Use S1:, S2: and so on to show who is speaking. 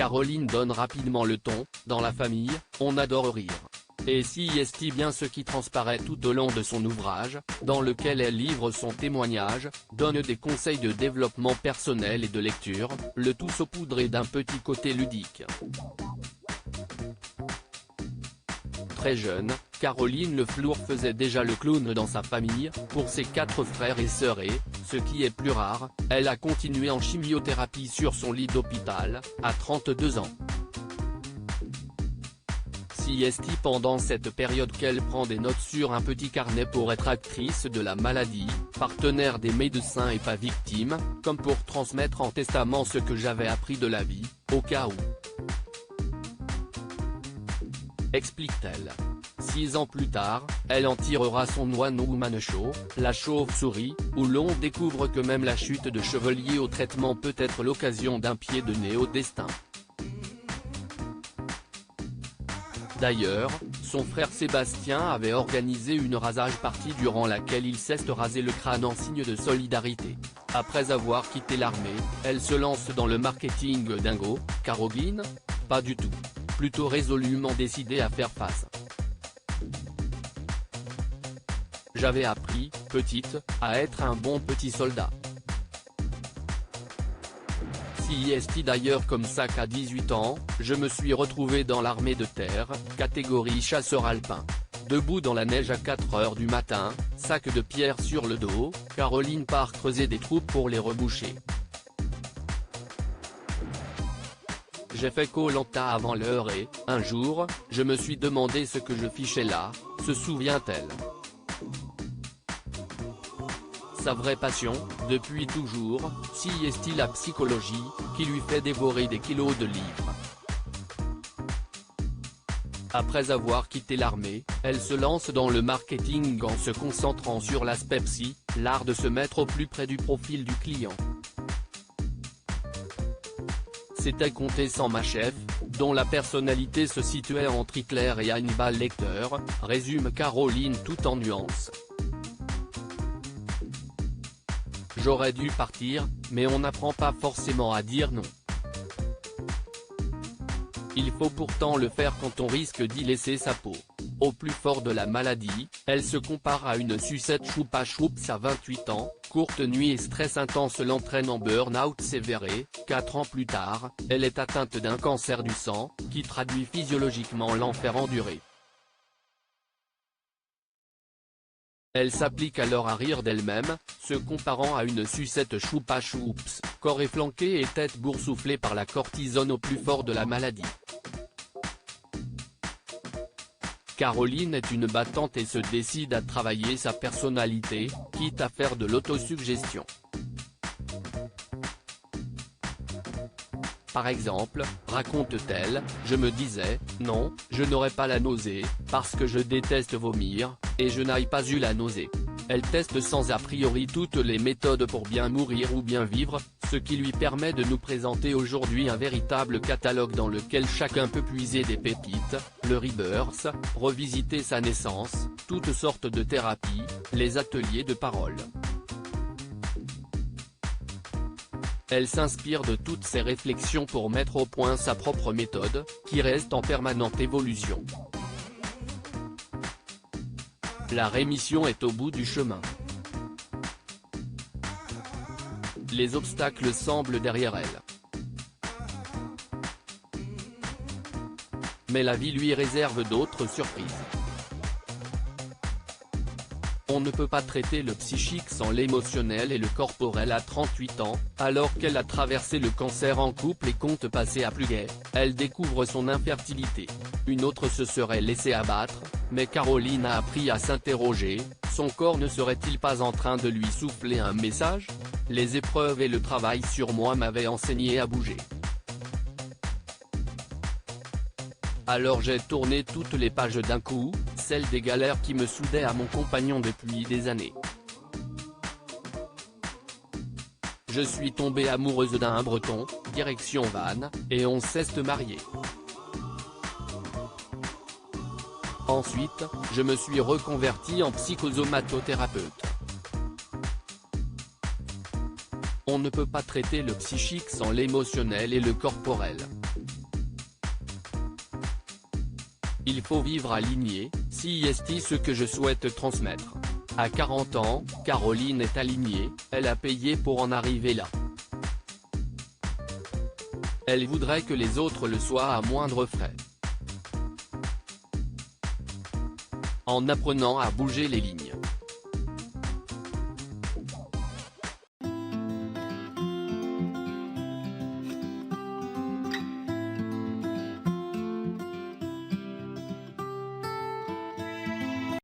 S1: Caroline donne rapidement le ton. Dans la famille, on adore rire. Et si est bien ce qui transparaît tout au long de son ouvrage, dans lequel elle livre son témoignage, donne des conseils de développement personnel et de lecture, le tout saupoudré d'un petit côté ludique. Très jeune, Caroline Le Flour faisait déjà le clown dans sa famille, pour ses 4 frères et sœurs et, ce qui est plus rare, elle a continué en chimiothérapie sur son lit d'hôpital, à 32 ans. C'est pendant cette période qu'elle prend des notes sur un petit carnet pour être actrice de la maladie, partenaire des médecins et pas victime, comme pour transmettre en testament ce que j'avais appris de la vie, au cas où. Explique-t-elle. 6 ans plus tard, elle en tirera son One Woman Show, la chauve-souris, où l'on découvre que même la chute de Chevelier au traitement peut être l'occasion d'un pied de nez au destin. D'ailleurs, son frère Sébastien avait organisé une rasage party durant laquelle il s'est rasé le crâne en signe de solidarité. Après avoir quitté l'armée, elle se lance dans le marketing dingo. Caroline ? Pas du tout. Plutôt résolument décidée à faire face. J'avais appris, petite, à être un bon petit soldat. C'est d'ailleurs comme ça qu'à 18 ans, je me suis retrouvé dans l'armée de terre, catégorie chasseur alpin. Debout dans la neige à 4 h du matin, sac de pierre sur le dos, Caroline part creuser des trous pour les reboucher. J'ai fait Koh-Lanta avant l'heure et, un jour, je me suis demandé ce que je fichais là, se souvient-elle. Sa vraie passion, depuis toujours, c'est la psychologie, qui lui fait dévorer des kilos de livres. Après avoir quitté l'armée, elle se lance dans le marketing en se concentrant sur l'aspect psy, l'art de se mettre au plus près du profil du client. C'était compter sans ma chef, dont la personnalité se situait entre Hitler et Hannibal Lecter, résume Caroline tout en nuances. J'aurais dû partir, mais on n'apprend pas forcément à dire non. Il faut pourtant le faire quand on risque d'y laisser sa peau. Au plus fort de la maladie, elle se compare à une sucette choupa choups à 28 ans, courte nuit et stress intense l'entraînent en burn-out sévère et, 4 ans plus tard, elle est atteinte d'un cancer du sang, qui traduit physiologiquement l'enfer enduré. Elle s'applique alors à rire d'elle-même, se comparant à une sucette choupa choups, corps efflanqué et tête boursouflée par la cortisone au plus fort de la maladie. Caroline est une battante et se décide à travailler sa personnalité, quitte à faire de l'autosuggestion. Par exemple, raconte-t-elle, je me disais, non, je n'aurais pas la nausée, parce que je déteste vomir, et je n'ai pas eu la nausée. Elle teste sans a priori toutes les méthodes pour bien mourir ou bien vivre, ce qui lui permet de nous présenter aujourd'hui un véritable catalogue dans lequel chacun peut puiser des pépites, le rebirth, revisiter sa naissance, toutes sortes de thérapies, les ateliers de parole. Elle s'inspire de toutes ces réflexions pour mettre au point sa propre méthode, qui reste en permanente évolution. La rémission est au bout du chemin. Les obstacles semblent derrière elle. Mais la vie lui réserve d'autres surprises. On ne peut pas traiter le psychique sans l'émotionnel et le corporel à 38 ans, alors qu'elle a traversé le cancer en couple et compte passer à plus gai, elle découvre son infertilité. Une autre se serait laissée abattre, mais Caroline a appris à s'interroger, son corps ne serait-il pas en train de lui souffler un message ? Les épreuves et le travail sur moi m'avaient enseigné à bouger. Alors j'ai tourné toutes les pages d'un coup, celles des galères qui me soudaient à mon compagnon depuis des années. Je suis tombée amoureuse d'un Breton, direction Vannes, et on s'est mariés. Ensuite, je me suis reconvertie en psychosomatothérapeute. On ne peut pas traiter le psychique sans l'émotionnel et le corporel. Il faut vivre aligné, si est ce que je souhaite transmettre. À 40 ans, Caroline est alignée, elle a payé pour en arriver là. Elle voudrait que les autres le soient à moindre frais. En apprenant à bouger les lignes.